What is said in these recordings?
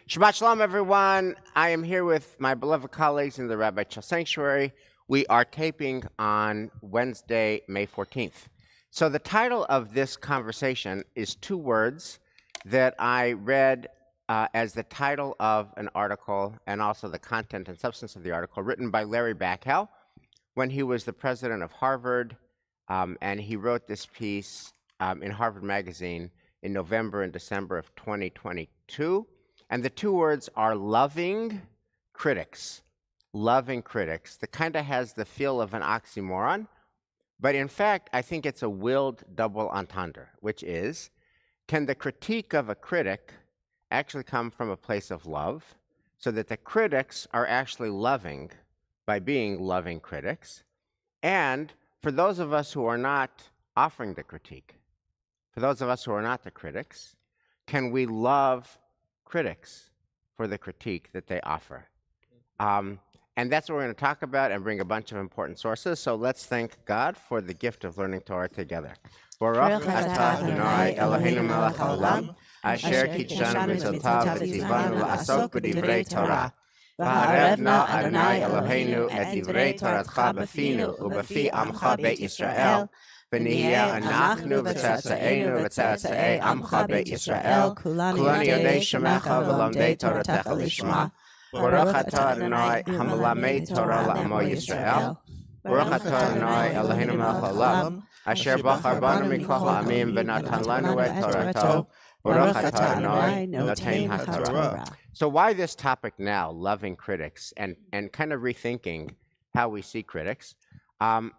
Shabbat Shalom, everyone. I am here with my beloved colleagues in the Rabbi Chil Sanctuary. We are taping on Wednesday, May 14th. So the title of this conversation is two words that I read as the title of an article and also the content and substance of the article written by Larry Bacow when he was the president of Harvard, and he wrote this piece in Harvard Magazine in November and December of 2022. And the two words are loving critics. Loving critics. That kind of has the feel of an oxymoron, but in fact, I think it's a willed double entendre, which is, can the critique of a critic actually come from a place of love, so that the critics are actually loving by being loving critics? And for those of us who are not offering the critique, for those of us who are not the critics, can we love critics for the critique that they offer? And that's what we're going to talk about and bring a bunch of important sources. So let's thank God for the gift of learning Torah together. Baruch atah Adonai Eloheinu melech haolam, asher kitshanu mitzvotav v'tzivanu la'asok b'divrei Torah. V'harevna Adonai Eloheinu et divrei Toratcha b'finu u'b'fi amcha beit Yisrael. V'nihya anachnu v'tzatza'enu v'tzatza'ei amcha beit Yisrael. Kulanu yodei shemecha v'lomdei Toratecha lishma. Baruch atah Adonai hamelamed Torah la'amo Yisrael. Baruch atah Adonai Eloheinu melech haolam, asher bachar banu mikol ha'amim v'natan lanu et Torato. Baruch atah Adonai notein haTorah. So why this topic now, loving critics, and kind of rethinking how we see critics?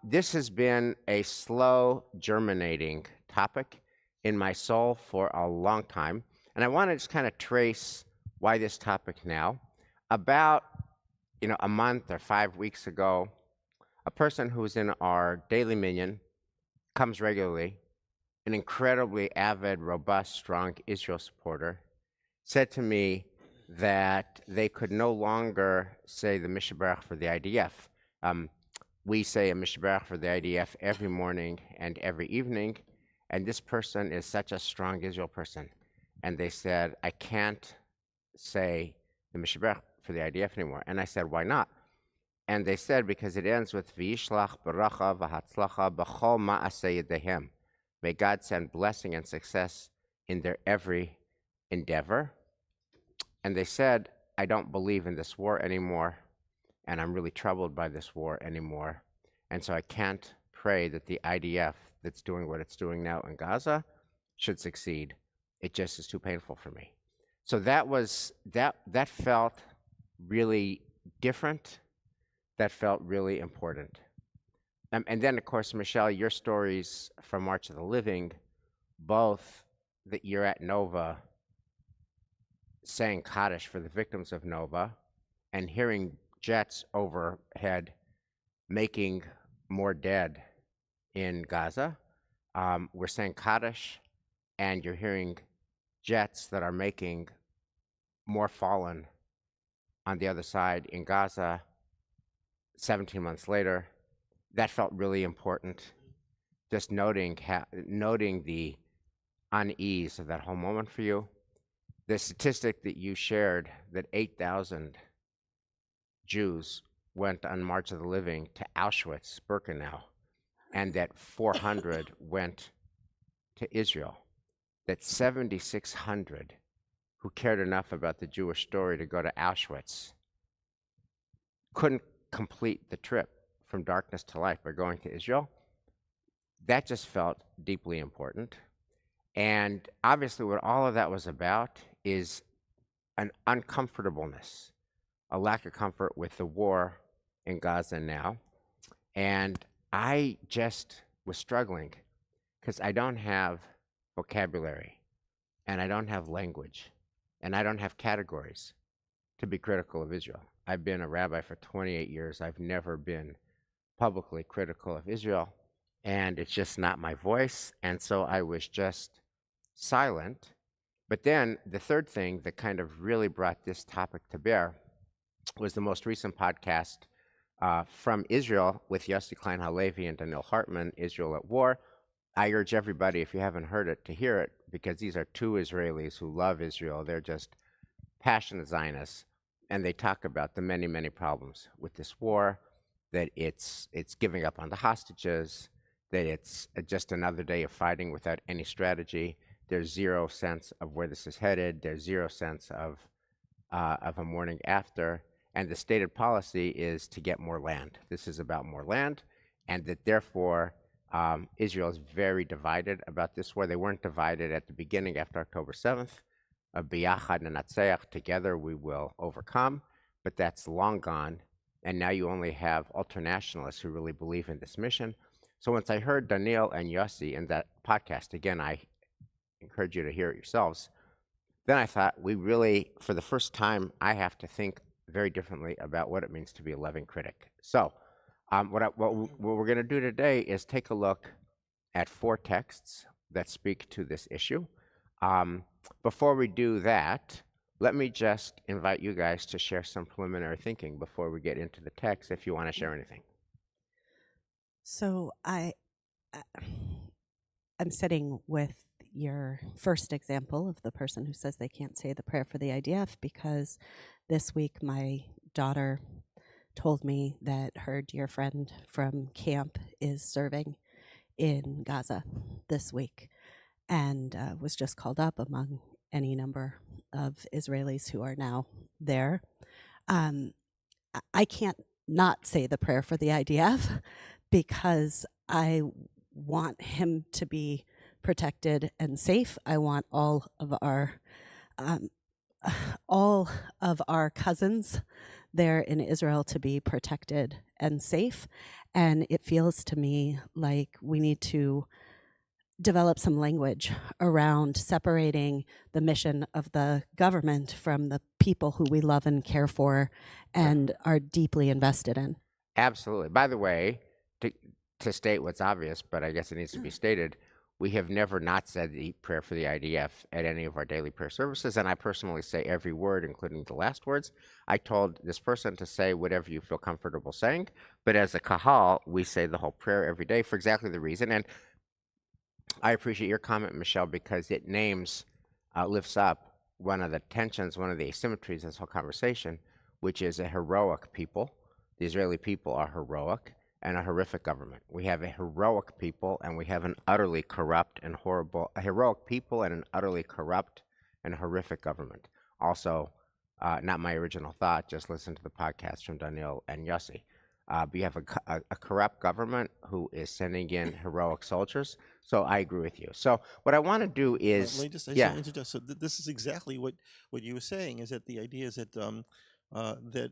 This has been a slow germinating topic in my soul for a long time, and I want to just kind of trace why this topic now. About a month or 5 weeks ago, a person who's in our daily minyan, comes regularly, an incredibly avid, robust, strong Israel supporter, said to me that they could no longer say the Mishaberach for the IDF. We say a Mishaberach for the IDF every morning and every evening, and this person is such a strong Israel person. And they said, I can't say the Mishaberach for the IDF anymore. And I said, why not? And they said, because it ends with V'yishlach baracha v'hatzlacha b'chol ma'aseh yedehem. May God send blessing and success in their every endeavor. And they said, I don't believe in this war anymore, and I'm really troubled by this war anymore. And so I can't pray that the IDF that's doing what it's doing now in Gaza should succeed. It just is too painful for me. So that felt really different. That felt really important. And then, of course, Michelle, your stories from March of the Living, both that you're at Nova saying Kaddish for the victims of Nova and hearing jets overhead making more dead in Gaza. We're saying Kaddish, and you're hearing jets that are making more fallen on the other side in Gaza 17 months later. That felt really important, just noting the unease of that whole moment for you. The statistic that you shared, that 8,000 Jews went on March of the Living to Auschwitz, Birkenau, and that 400 went to Israel, that 7,600 who cared enough about the Jewish story to go to Auschwitz couldn't complete the trip from darkness to light by going to Israel. That just felt deeply important. And obviously what all of that was about is an uncomfortableness, a lack of comfort with the war in Gaza now. And I just was struggling because I don't have vocabulary, and I don't have language, and I don't have categories to be critical of Israel. I've been a rabbi for 28 years. I've never been publicly critical of Israel, and it's just not my voice. And so I was just silent. But then the third thing that kind of really brought this topic to bear was the most recent podcast from Israel with Yossi Klein Halevi and Daniel Hartman, Israel at War. I urge everybody, if you haven't heard it, to hear it, because these are two Israelis who love Israel. They're just passionate Zionists, and they talk about the many, many problems with this war, that it's giving up on the hostages, that it's just another day of fighting without any strategy. There's zero sense of where this is headed. There's zero sense of a morning after. And the stated policy is to get more land. This is about more land, and that therefore Israel is very divided about this war. They weren't divided at the beginning after October 7th. Biyachad Nanatzeach, together we will overcome, but that's long gone. And now you only have ultranationalists who really believe in this mission. So once I heard Daniel and Yossi in that podcast, again, I encourage you to hear it yourselves. Then I thought, we really, for the first time, I have to think very differently about what it means to be a loving critic. So what we're going to do today is take a look at 4 texts that speak to this issue. Before we do that, let me just invite you guys to share some preliminary thinking before we get into the text, if you want to share anything. So I'm sitting with your first example of the person who says they can't say the prayer for the IDF, because this week my daughter told me that her dear friend from camp is serving in Gaza this week, and was just called up among any number of Israelis who are now there. I can't not say the prayer for the IDF because I want him to be protected and safe. I want all of our cousins there in Israel to be protected and safe. And it feels to me like we need to develop some language around separating the mission of the government from the people who we love and care for and are deeply invested in. Absolutely. By the way, to state what's obvious, but I guess it needs to be stated, we have never not said the prayer for the IDF at any of our daily prayer services, and I personally say every word, including the last words. I told this person to say whatever you feel comfortable saying, but as a kahal, we say the whole prayer every day for exactly the reason. And I appreciate your comment, Michelle, because it lifts up one of the tensions, one of the asymmetries in this whole conversation, which is a heroic people. The Israeli people are heroic, and a horrific government. We have a heroic people, and we have an utterly corrupt and horrible, a heroic people and an utterly corrupt and horrific government. Also, not my original thought, just listen to the podcast from Daniel and Yossi. But you have a corrupt government who is sending in heroic soldiers. So I agree with you. So what I want to do is, let me just interject. So this is exactly what you were saying. Is that the idea is that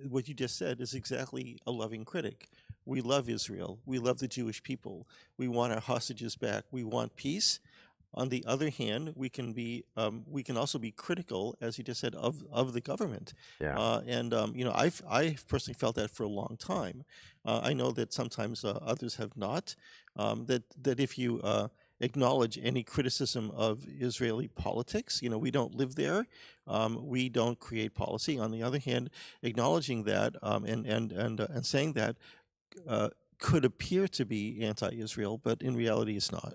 what you just said is exactly a loving critic. We love Israel. We love the Jewish people. We want our hostages back. We want peace. On the other hand, we can also be critical, as you just said, of the government. yeah, I've personally felt that for a long time. I know that sometimes others have not. That if you acknowledge any criticism of Israeli politics, we don't live there. We don't create policy. On the other hand, acknowledging that and saying that could appear to be anti-Israel, but in reality, it's not.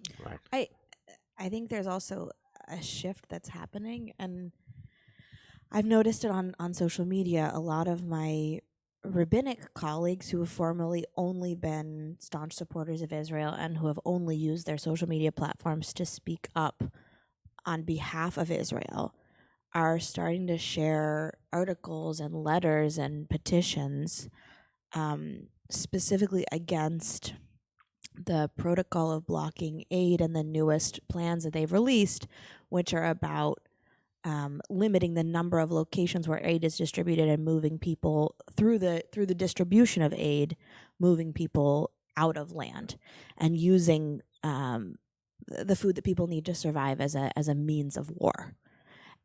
right. I think there's also a shift that's happening, and I've noticed it on social media. A lot of my rabbinic colleagues who have formerly only been staunch supporters of Israel and who have only used their social media platforms to speak up on behalf of Israel are starting to share articles and letters and petitions specifically against the protocol of blocking aid and the newest plans that they've released, which are about limiting the number of locations where aid is distributed and moving people through the distribution of aid, moving people out of land and using the food that people need to survive as a means of war.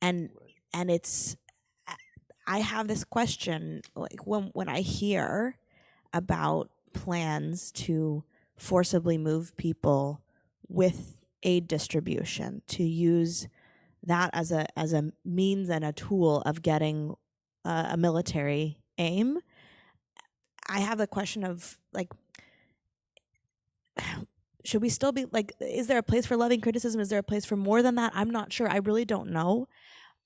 And it's, I have this question, like when I hear about plans to forcibly move people with aid distribution, to use that as a means and a tool of getting a military aim, I have the question of, like, should we still be, like, is there a place for loving criticism? Is there a place for more than that? I'm not sure. I really don't know.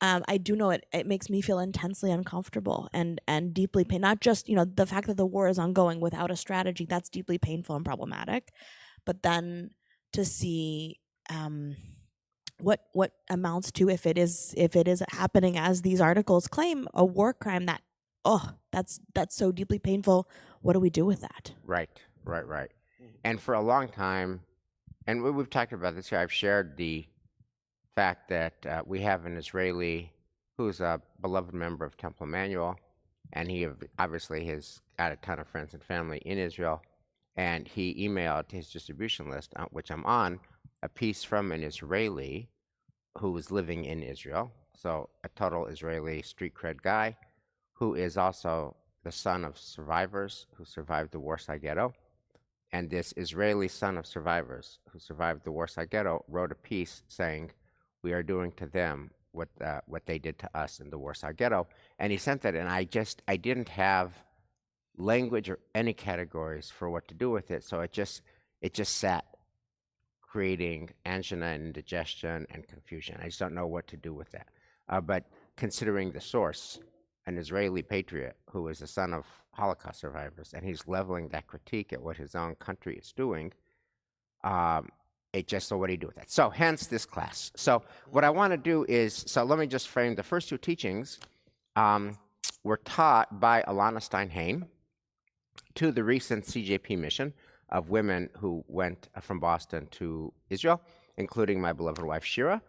I do know it makes me feel intensely uncomfortable and deeply pain. Not just, the fact that the war is ongoing without a strategy, that's deeply painful and problematic. But then to see what amounts to, if it is happening as these articles claim, a war crime, that's so deeply painful. What do we do with that? Right. And for a long time, and we've talked about this here, I've shared the fact that we have an Israeli who's a beloved member of Temple Emmanuel, and he obviously has got a ton of friends and family in Israel, and he emailed his distribution list, which I'm on, a piece from an Israeli who was living in Israel, so a total Israeli street cred guy, who is also the son of survivors who survived the Warsaw Ghetto. And this Israeli son of survivors who survived the Warsaw Ghetto wrote a piece saying, we are doing to them what they did to us in the Warsaw Ghetto. And he sent that, and I didn't have language or any categories for what to do with it, so it just sat, creating angina and indigestion and confusion. I just don't know what to do with that. But considering the source, an Israeli patriot who is the son of Holocaust survivors, and he's leveling that critique at what his own country is doing, so what do you do with that? So hence this class. So what I want to do is, let me just frame the first two teachings were taught by Elana Stein Hain to the recent CJP Mission of women who went from Boston to Israel, including my beloved wife Shira.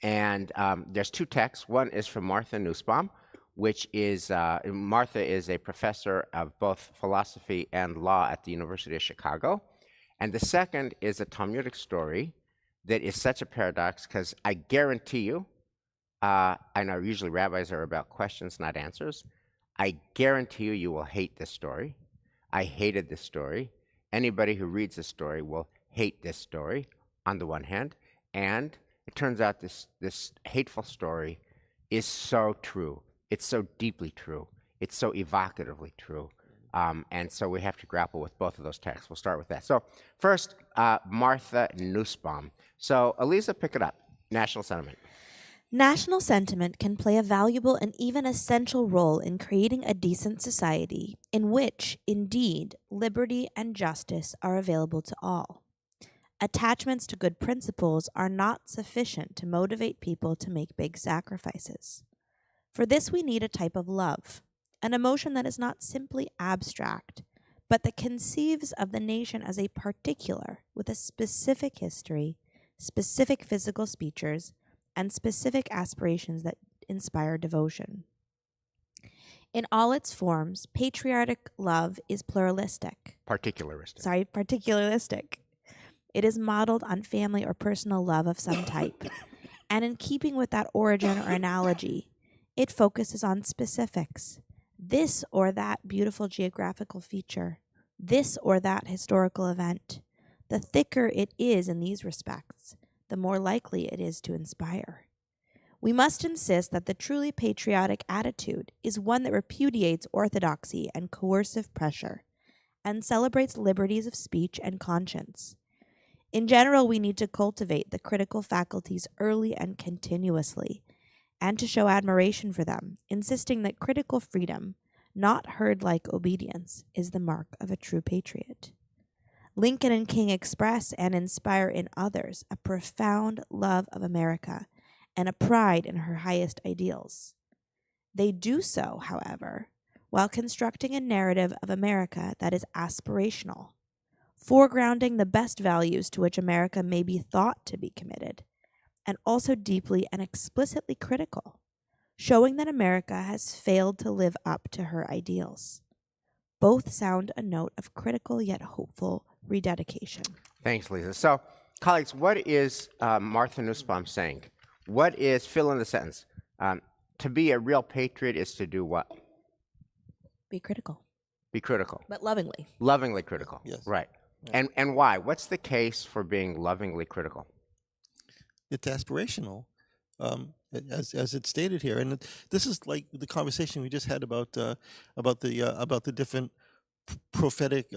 And there's two texts. One is from Martha Nussbaum, which is, Martha is a professor of both philosophy and law at the University of Chicago. And the second is a Talmudic story that is such a paradox, because I guarantee you, I know usually rabbis are about questions, not answers. I guarantee you will hate this story. I hated this story. Anybody who reads this story will hate this story on the one hand. And it turns out this hateful story is so true. It's so deeply true. It's so evocatively true. And so we have to grapple with both of those texts. We'll start with that. So first, Martha Nussbaum. So Elisa, pick it up. National sentiment. National sentiment can play a valuable and even essential role in creating a decent society in which, indeed, liberty and justice are available to all. Attachments to good principles are not sufficient to motivate people to make big sacrifices. For this, we need a type of love, an emotion that is not simply abstract, but that conceives of the nation as a particular with a specific history, specific physical features, and specific aspirations that inspire devotion. In all its forms, patriotic love is pluralistic. Particularistic. It is modeled on family or personal love of some type. And in keeping with that origin or analogy, it focuses on specifics. This or that beautiful geographical feature, this or that historical event. The thicker it is in these respects, the more likely it is to inspire. We must insist that the truly patriotic attitude is one that repudiates orthodoxy and coercive pressure, and celebrates liberties of speech and conscience. In general, we need to cultivate the critical faculties early and continuously, and to show admiration for them, insisting that critical freedom, not herd-like obedience, is the mark of a true patriot. Lincoln and King express and inspire in others a profound love of America and a pride in her highest ideals. They do so, however, while constructing a narrative of America that is aspirational, foregrounding the best values to which America may be thought to be committed, and also deeply and explicitly critical, showing that America has failed to live up to her ideals. Both sound a note of critical yet hopeful rededication. Thanks, Lisa. So, colleagues, what is Martha Nussbaum saying? What is, fill in the sentence, to be a real patriot is to do what? Be critical. Be critical. But lovingly. Lovingly critical. Yes. Right. And why? What's the case for being lovingly critical? It's aspirational, as it's stated here, and this is like the conversation we just had about the different prophetic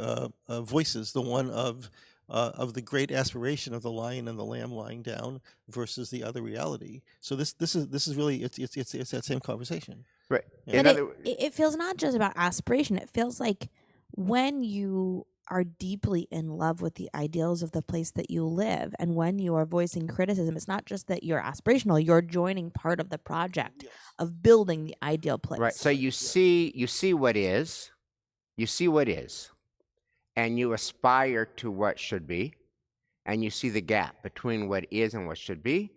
voices. The one of of the great aspiration of the lion and the lamb lying down versus the other reality. So this is really it's that same conversation. Right. Yeah. In But other, it feels not just about aspiration. It feels like when you are deeply in love with the ideals of the place that you live, and when you are voicing criticism, it's not just that you're aspirational, you're joining part of the project Yes. of building the ideal place. right. So you see what is, and you aspire to what should be, and you see the gap between what is and what should be,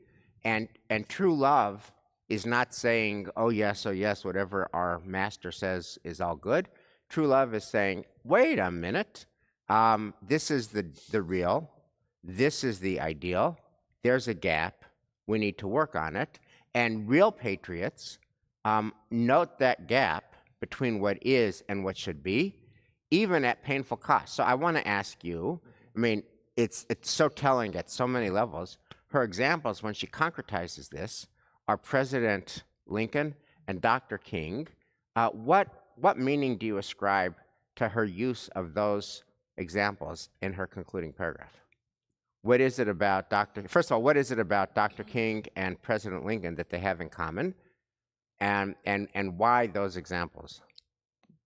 and true love is not saying, oh yes, whatever our master says is all good. True love is saying, wait a minute, this is the real, this is the ideal, there's a gap, we need to work on it. And real patriots note that gap between what is and what should be, even at painful cost. So I want to ask you, I mean, it's so telling at so many levels. Her examples, when she concretizes this, are President Lincoln and Dr. King. What meaning do you ascribe to her use of those examples in her concluding paragraph? What is it about first of all, what is it about Dr. King and President Lincoln that they have in common? And why those examples?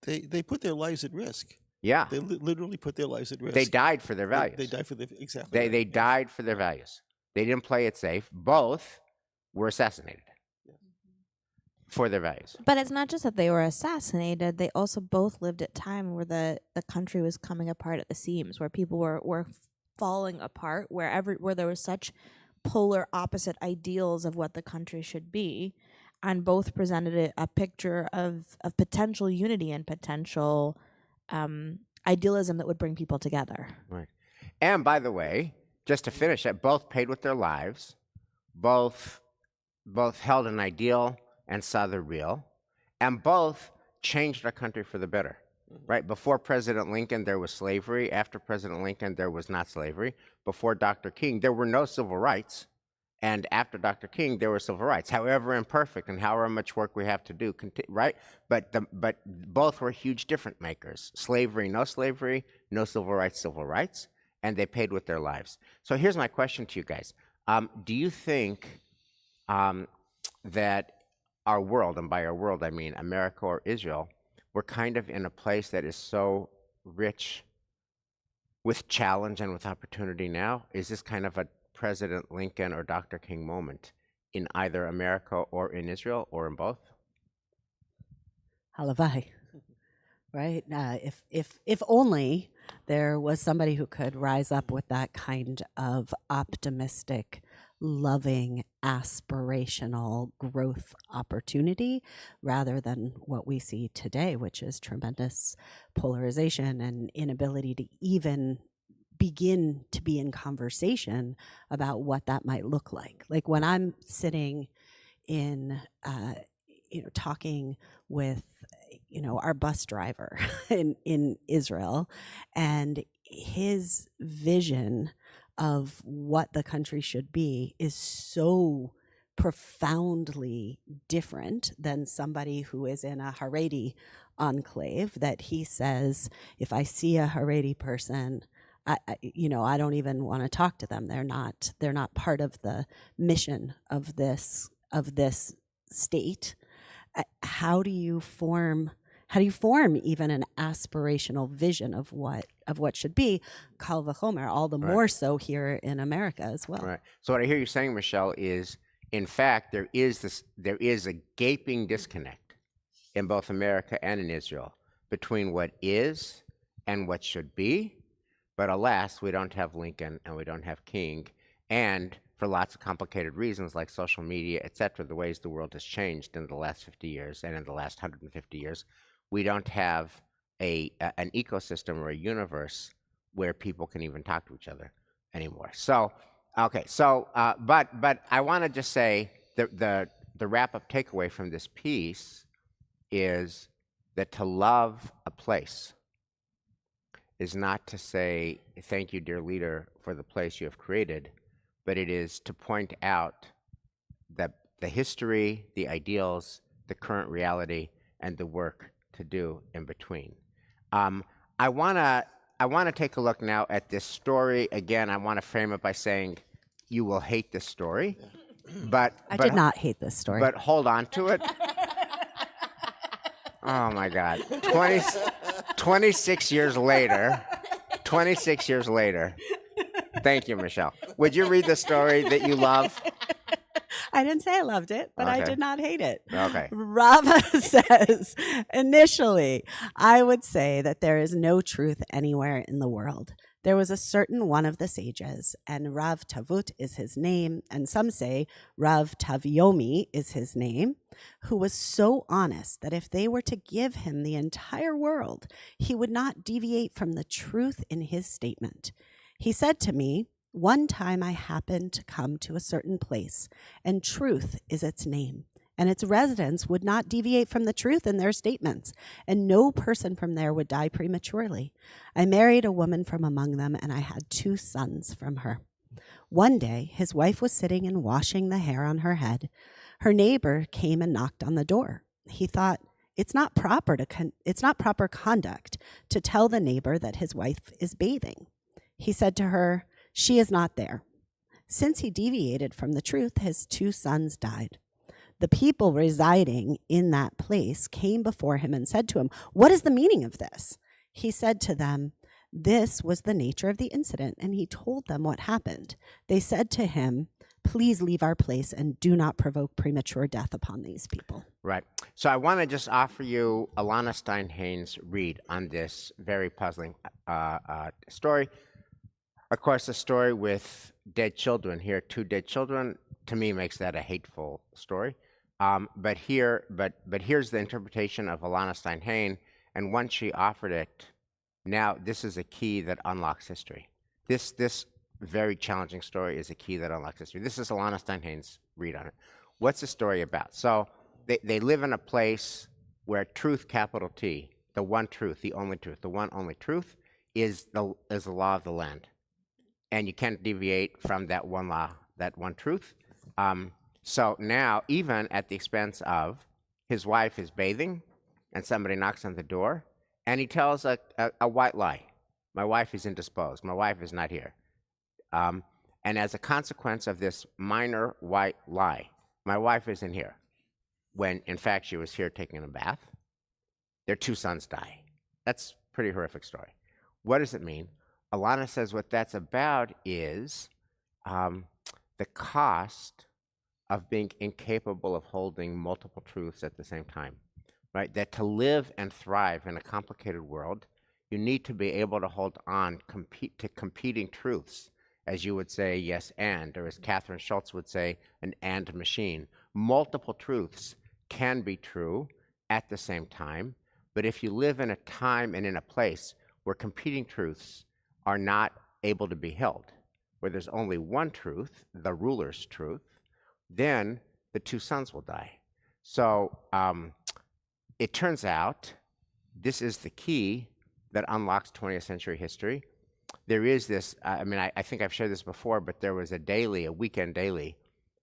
They put their lives at risk. Yeah. They literally put their lives at risk. They died for their values. They died for their exactly. They died for their values. They didn't play it safe. Both were assassinated for their values. But it's not just that they were assassinated, they also both lived at a time where the country was coming apart at the seams, where people were falling apart, where there was such polar opposite ideals of what the country should be, and both presented a picture of potential unity and potential idealism that would bring people together. Right. And by the way, just to finish it, both paid with their lives, both held an ideal and saw the real, and both changed our country for the better. Right? Before President Lincoln, there was slavery. After President Lincoln, there was not slavery. Before Dr. King, there were no civil rights. And after Dr. King, there were civil rights, however imperfect and however much work we have to do, right? But both were huge difference makers. Slavery, no civil rights, and they paid with their lives. So here's my question to you guys. Do you think that our world, and by our world I mean America or Israel, we're kind of in a place that is so rich with challenge and with opportunity now? Is this kind of a President Lincoln or Dr. King moment in either America or in Israel or in both? Halavai, right? If only there was somebody who could rise up with that kind of optimistic, loving, aspirational growth opportunity rather than what we see today, which is tremendous polarization and inability to even begin to be in conversation about what that might look like. Like when I'm sitting in, talking with, our bus driver in Israel, and his vision of what the country should be is so profoundly different than somebody who is in a Haredi enclave that he says, if I see a Haredi person, I don't even want to talk to them. They're not part of the mission of this state. How do you form even an aspirational vision of what should be? Kal v'chomer, all the more so here in America as well. Right. So what I hear you saying, Michelle, is in fact there is a gaping disconnect in both America and in Israel between what is and what should be. But alas, we don't have Lincoln and we don't have King, and for lots of complicated reasons like social media, et cetera, the ways the world has changed in the last 50 years and in the last 150 years, we don't have an ecosystem or a universe where people can even talk to each other anymore. So, okay, so, but I want to just say the wrap-up takeaway from this piece is that to love a place is not to say, thank you, dear leader, for the place you have created, but it is to point out that the history, the ideals, the current reality, and the work to do in between. I want to I want to take a look now at this story. Again, I want to frame it by saying you will hate this story. But I did not hate this story. But hold on to it. Oh my God. 26 years later. 26 years later. Thank you, Michelle. Would you read the story that you love? I didn't say I loved it, but I Okay. did not hate it. Okay. Rava says, initially, I would say that there is no truth anywhere in the world. There was a certain one of the sages, and Rav Tavut is his name, and some say Rav Tavyomi is his name, who was so honest that if they were to give him the entire world, he would not deviate from the truth in his statement. He said to me, one time I happened to come to a certain place, and truth is its name, and its residents would not deviate from the truth in their statements, and no person from there would die prematurely. I married a woman from among them, and I had 2 sons from her. One day, his wife was sitting and washing the hair on her head. Her neighbor came and knocked on the door. He thought, it's not proper conduct to tell the neighbor that his wife is bathing. He said to her, she is not there. Since he deviated from the truth, his 2 sons died. The people residing in that place came before him and said to him, what is the meaning of this? He said to them, this was the nature of the incident, and he told them what happened. They said to him, please leave our place and do not provoke premature death upon these people. Right. So I want to just offer you Elana Stein Hain's read on this very puzzling story. Of course, a story with dead children here, 2 dead children, to me makes that a hateful story. But here's the interpretation of Elana Stein Hain, and once she offered it, now this is a key that unlocks history. This very challenging story is a key that unlocks history. This is Elana Stein Hain's read on it. What's the story about? So they live in a place where truth, capital T, the one truth, the only truth, the one only truth is the law of the land. And you can't deviate from that one law, that one truth. So now, even at the expense of his wife is bathing, and somebody knocks on the door, and he tells a white lie. My wife is indisposed. My wife is not here. And as a consequence of this minor white lie, my wife isn't here, when in fact she was here taking a bath, their 2 sons die. That's a pretty horrific story. What does it mean? Elana says what that's about is the cost of being incapable of holding multiple truths at the same time, right? That to live and thrive in a complicated world, you need to be able to hold on to competing truths, as you would say, yes, and, or as Catherine Schultz would say, an and machine. Multiple truths can be true at the same time, but if you live in a time and in a place where competing truths are not able to be held, where there's only one truth, the ruler's truth, then the 2 sons will die. So it turns out this is the key that unlocks 20th century history. There is this, I think I've shared this before, but there was a weekend daily,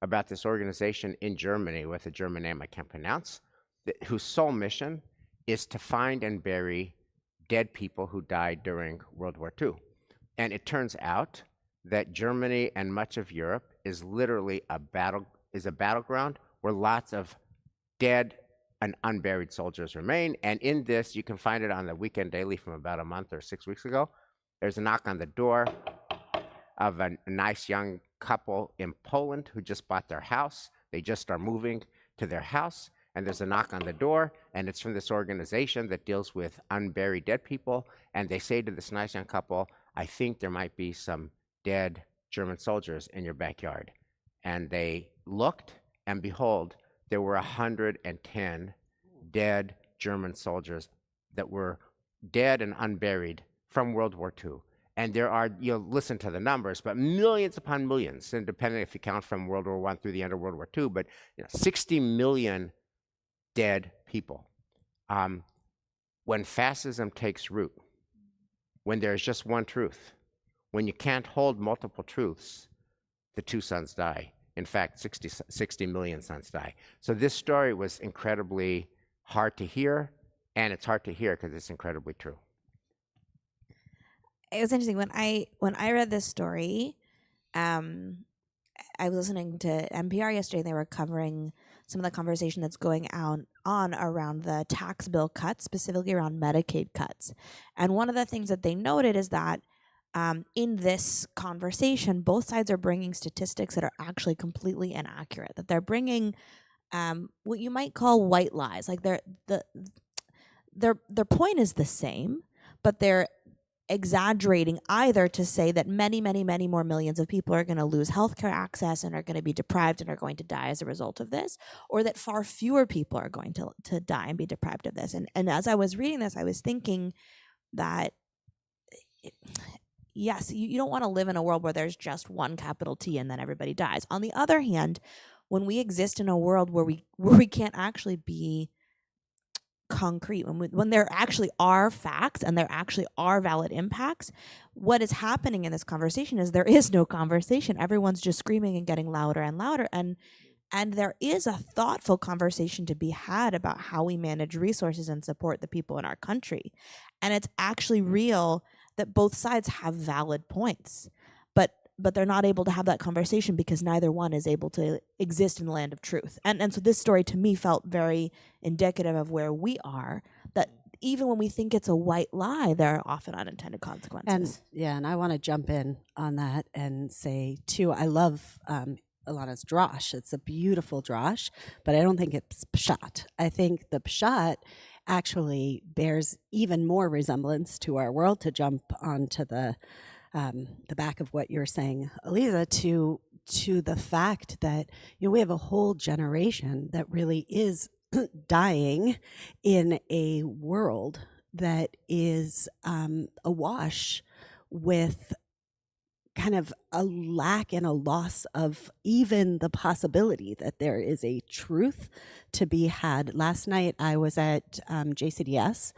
about this organization in Germany with a German name I can't pronounce, whose sole mission is to find and bury dead people who died during World War II. And it turns out that Germany and much of Europe is literally a battleground where lots of dead and unburied soldiers remain. And in this, you can find it on the Weekend Daily from about a month or 6 weeks ago. There's a knock on the door of a nice young couple in Poland who just bought their house. They just are moving to their house, and there's a knock on the door, and it's from this organization that deals with unburied dead people. And they say to this nice young couple, I think there might be some dead German soldiers in your backyard. And they looked, and behold, there were 110 dead German soldiers that were dead and unburied from World War II. And there are, you'll listen to the numbers, but millions upon millions, and depending if you count from World War I through the end of World War II, but 60 million dead people. When fascism takes root, when there's just one truth, when you can't hold multiple truths, the 2 sons die. In fact, 60 million sons die. So this story was incredibly hard to hear, and it's hard to hear because it's incredibly true. it was interesting when I read this story. I was listening to NPR yesterday. They were covering some of the conversation that's going on around the tax bill cuts, specifically around Medicaid cuts. And one of the things that they noted is that in this conversation, both sides are bringing statistics that are actually completely inaccurate. That they're bringing what you might call white lies. Like their point is the same, but they're exaggerating either to say that many, many, many more millions of people are going to lose healthcare access and are going to be deprived and are going to die as a result of this, or that far fewer people are going to die and be deprived of this. And as I was reading this, I was thinking that yes, you don't want to live in a world where there's just one capital T and then everybody dies. On the other hand, when we exist in a world where we can't actually be concrete, when there actually are facts and there actually are valid impacts, what is happening in this conversation is there is no conversation. Everyone's just screaming and getting louder and louder, and there is a thoughtful conversation to be had about how we manage resources and support the people in our country. And it's actually real that both sides have valid points, but they're not able to have that conversation because neither one is able to exist in the land of truth. And so this story to me felt very indicative of where we are, that even when we think it's a white lie, there are often unintended consequences. And I want to jump in on that and say too, I love Elana's drosh. It's a beautiful drosh, but I don't think it's pshat. I think the pshat actually bears even more resemblance to our world, to jump onto the back of what you're saying, Eliza, to the fact that we have a whole generation that really is dying in a world that is awash with kind of a lack and a loss of even the possibility that there is a truth to be had. Last night I was at JCDS,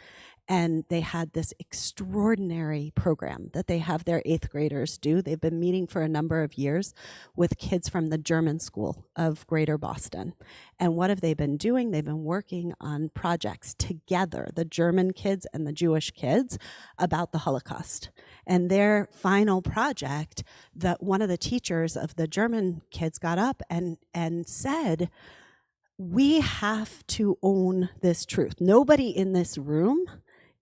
and they had this extraordinary program that they have their 8th graders do. They've been meeting for a number of years with kids from the German School of Greater Boston. And what have they been doing? They've been working on projects together, the German kids and the Jewish kids, about the Holocaust. And their final project, that one of the teachers of the German kids got up and said, we have to own this truth. Nobody in this room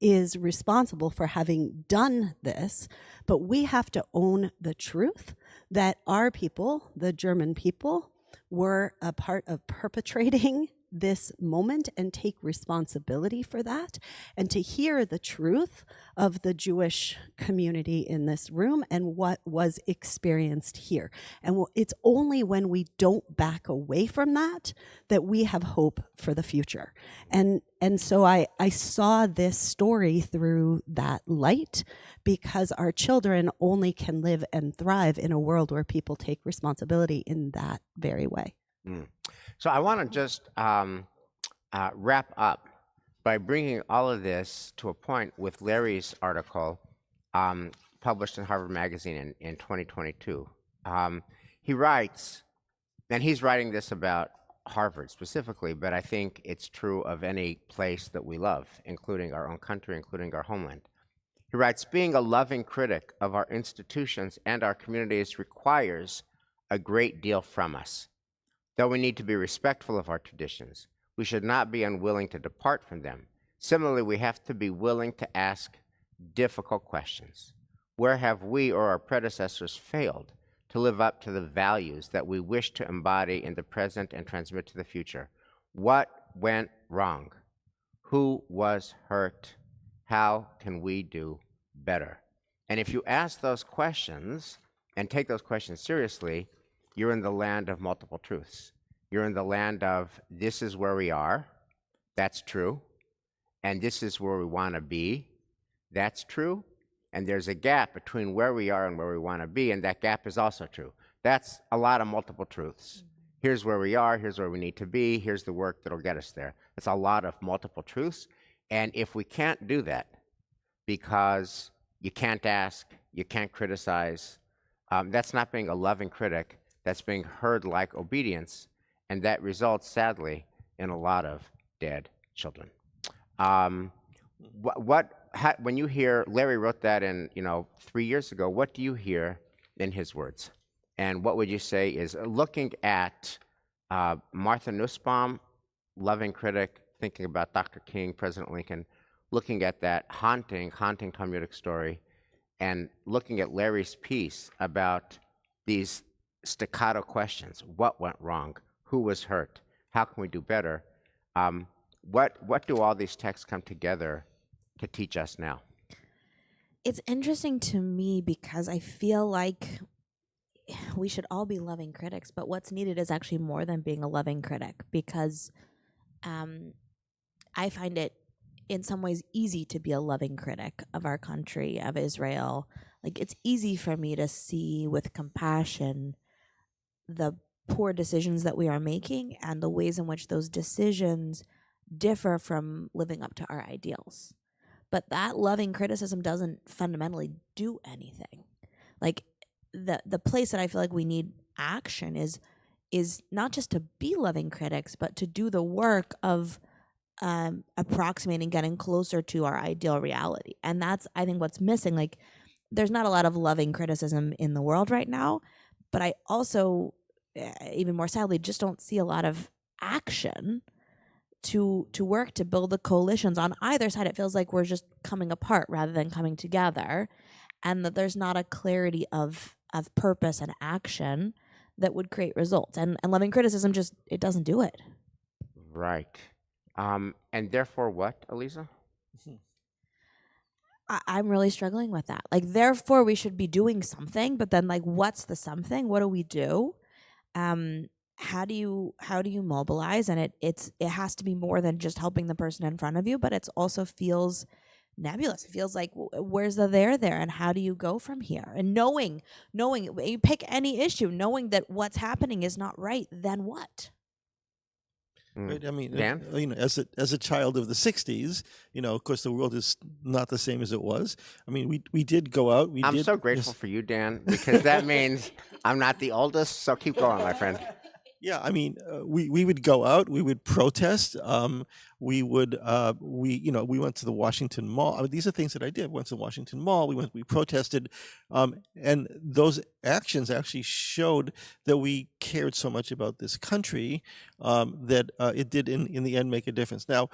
is responsible for having done this, but we have to own the truth that our people, the German people, were a part of perpetrating this moment and take responsibility for that, and to hear the truth of the Jewish community in this room and what was experienced here. And it's only when we don't back away from that that we have hope for the future. And so I saw this story through that light, because our children only can live and thrive in a world where people take responsibility in that very way. So I want to just wrap up by bringing all of this to a point with Larry's article published in Harvard Magazine in 2022. He writes, and he's writing this about Harvard specifically, but I think it's true of any place that we love, including our own country, including our homeland. He writes, being a loving critic of our institutions and our communities requires a great deal from us. Though we need to be respectful of our traditions, we should not be unwilling to depart from them. Similarly, we have to be willing to ask difficult questions. Where have we or our predecessors failed to live up to the values that we wish to embody in the present and transmit to the future? What went wrong? Who was hurt? How can we do better? And if you ask those questions and take those questions seriously, you're in the land of multiple truths. You're in the land of, this is where we are, that's true, and this is where we want to be, that's true, and there's a gap between where we are and where we want to be, and that gap is also true. That's a lot of multiple truths. Here's where we are, here's where we need to be, here's the work that'll get us there. It's a lot of multiple truths, and if we can't do that because you can't ask, you can't criticize, that's not being a loving critic. That's being heard like obedience, and that results, sadly, in a lot of dead children. when you hear Larry wrote that in 3 years ago, what do you hear in his words? And what would you say is looking at Martha Nussbaum, loving critic, thinking about Dr. King, President Lincoln, looking at that haunting Talmudic story, and looking at Larry's piece about these staccato questions: what went wrong? Who was hurt? How can we do better? What do all these texts come together to teach us now? It's interesting to me because I feel like we should all be loving critics, but what's needed is actually more than being a loving critic, because I find it in some ways easy to be a loving critic of our country, of Israel. Like, it's easy for me to see with compassion the poor decisions that we are making and the ways in which those decisions differ from living up to our ideals. But that loving criticism doesn't fundamentally do anything. Like, the place that I feel like we need action is not just to be loving critics, but to do the work of approximating, getting closer to our ideal reality. And that's, I think, what's missing. Like, there's not a lot of loving criticism in the world right now, but I also, even more sadly, just don't see a lot of action to work to build the coalitions on either side. It feels like we're just coming apart rather than coming together, and that there's not a clarity of purpose and action that would create results. And loving criticism just, it doesn't do it. Right. And therefore what, Elisa? I'm really struggling with that. Like, therefore we should be doing something, but then, like, what's the something? What do we do? How do you mobilize? And it has to be more than just helping the person in front of you, but it also feels nebulous. It feels like, where's the there, and how do you go from here? And knowing you pick any issue, knowing that what's happening is not right, then what? Right. I mean, Dan? as a child of the '60s, of course, the world is not the same as it was. I mean, we did go out. I'm so grateful for you, Dan, because that means I'm not the oldest. So keep going, my friend. Yeah, I mean, we would go out, we would protest. We went to the Washington Mall. I mean, these are things that I did. Went to the Washington Mall. We protested, and those actions actually showed that we cared so much about this country that it did in the end make a difference. Now,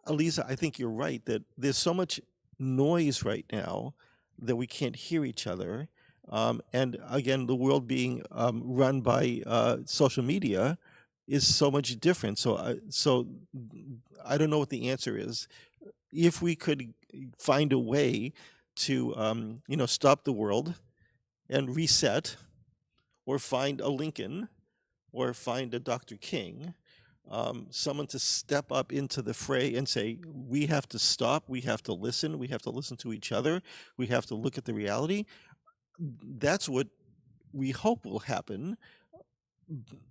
Elisa, I think you're right that there's so much noise right now that we can't hear each other. And again, the world being run by social media is so much different. So I don't know what the answer is. If we could find a way to stop the world and reset, or find a Lincoln, or find a Dr. King, someone to step up into the fray and say, we have to stop, we have to listen to each other, we have to look at the reality. That's what we hope will happen,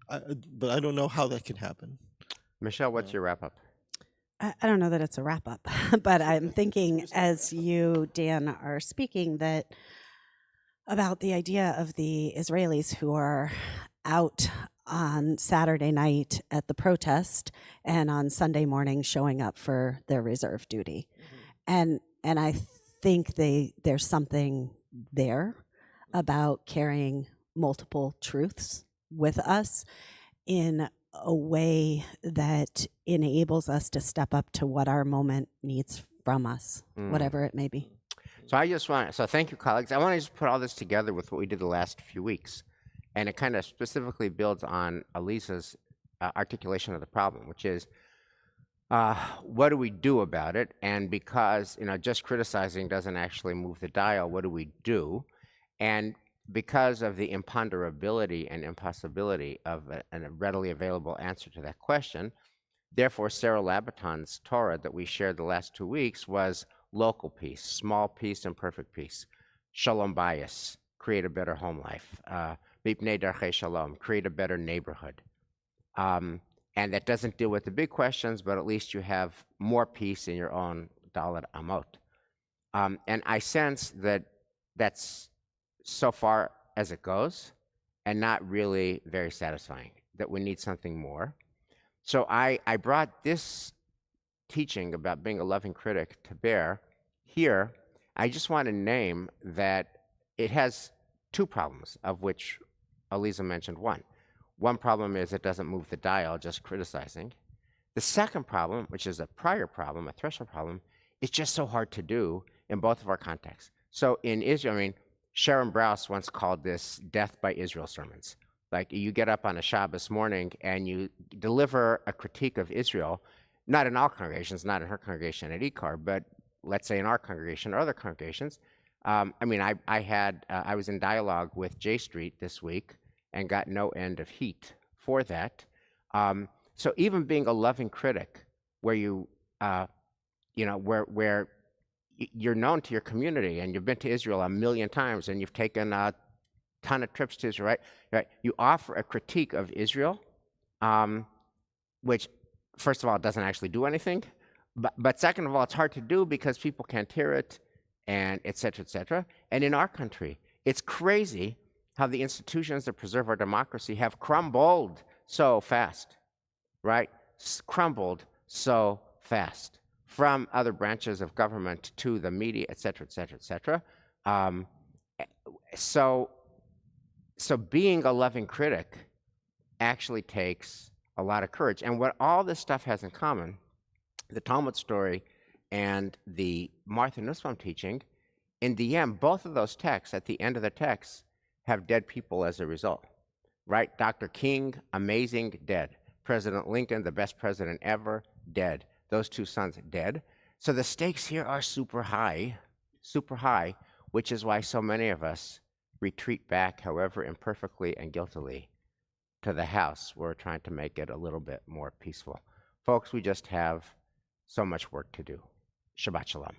but I don't know how that can happen. Michelle, what's your wrap up? I don't know that it's a wrap up, but I'm thinking as you, Dan, are speaking that about the idea of the Israelis who are out on Saturday night at the protest and on Sunday morning showing up for their reserve duty. And I think there's something there about carrying multiple truths with us in a way that enables us to step up to what our moment needs from us, whatever it may be. So thank you, colleagues. I want to just put all this together with what we did the last few weeks. And it kind of specifically builds on Elisa's articulation of the problem, which is, what do we do about it? And because, just criticizing doesn't actually move the dial, what do we do? And because of the imponderability and impossibility of a readily available answer to that question, therefore Sarah Labaton's Torah that we shared the last 2 weeks was local peace, small peace, imperfect peace, shalom bayis, create a better home life, mipnei darchei shalom, create a better neighborhood. And that doesn't deal with the big questions, but at least you have more peace in your own Dalet Amot. And I sense that that's so far as it goes, and not really very satisfying, that we need something more. So I brought this teaching about being a loving critic to bear, here, I just want to name that it has two problems, of which Aliza mentioned one. One problem is it doesn't move the dial, just criticizing. The second problem, which is a prior problem, a threshold problem, is just so hard to do in both of our contexts. So in Israel, I mean, Sharon Brous once called this death by Israel sermons. Like you get up on a Shabbos morning and you deliver a critique of Israel, not in all congregations, not in her congregation at ECAR, but let's say in our congregation or other congregations. I was in dialogue with J Street this week and got no end of heat for that. So even being a loving critic, where where you're known to your community and you've been to Israel a million times and you've taken a ton of trips to Israel, right? You offer a critique of Israel, which, first of all, doesn't actually do anything, but second of all, it's hard to do because people can't hear it, and et cetera, et cetera. And in our country, it's crazy how the institutions that preserve our democracy have crumbled so fast, right? Crumbled so fast, from other branches of government to the media, et cetera, et cetera, et cetera. So being a loving critic actually takes a lot of courage. And what all this stuff has in common, the Talmud story and the Martha Nussbaum teaching, in the end, both of those texts, at the end of the text, have dead people as a result, right? Dr. King, amazing, dead. President Lincoln, the best president ever, dead. Those two sons, dead. So the stakes here are super high, which is why so many of us retreat back, however imperfectly and guiltily, to the house. We're trying to make it a little bit more peaceful. Folks, we just have so much work to do. Shabbat Shalom.